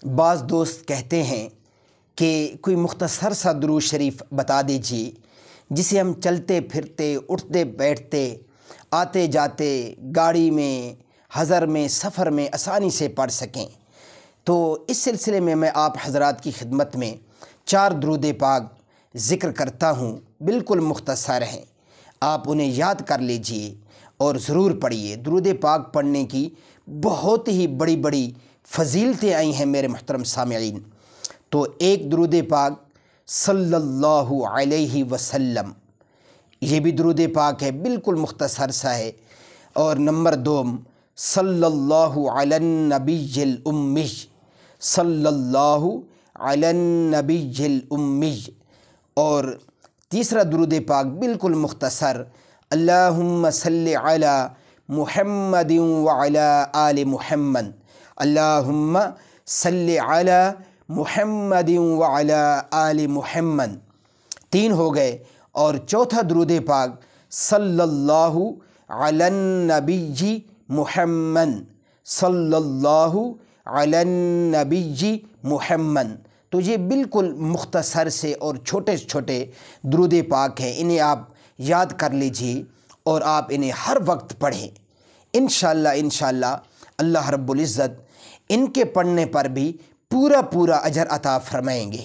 بعض دوست کہتے ہیں کہ کوئی مختصر سا درود شریف بتا دیجیے جسے ہم چلتے پھرتے، اٹھتے بیٹھتے، آتے جاتے، گاڑی میں، حضر میں، سفر میں آسانی سے پڑھ سکیں۔ تو اس سلسلے میں آپ حضرات کی خدمت میں 4 درود پاک ذکر کرتا ہوں، بالکل مختصر ہیں، آپ انہیں یاد کر لیجئے اور ضرور پڑھیے۔ درود پاک پڑھنے کی بہت ہی بڑی بڑی فضیلتیں آئی ہیں میرے محترم سامعین۔ تو ایک درود پاک صلی اللہ علیہ وسلم، یہ بھی درود پاک ہے، بالکل مختصر سا ہے۔ اور نمبر 2 صلی اللہ علی النبی الامی، صلی اللہ علی النبی الامی۔ اور تیسرا درود پاک بالکل مختصر، اللہم صلی علی محمد وعلی آل محمد، اللہم صلی علی محمد وعلی آل محمد۔ 3 ہو گئے۔ اور چوتھا درود پاک صلی اللہ علی النبی محمد، صلی اللہ علی النبی محمد۔ تو یہ بالکل مختصر سے اور چھوٹے چھوٹے درود پاک ہیں، انہیں آپ یاد کر لیجئے اور آپ انہیں ہر وقت پڑھیں۔ انشاءاللہ اللہ رب العزت ان کے پڑھنے پر بھی پورا اجر عطا فرمائیں گے۔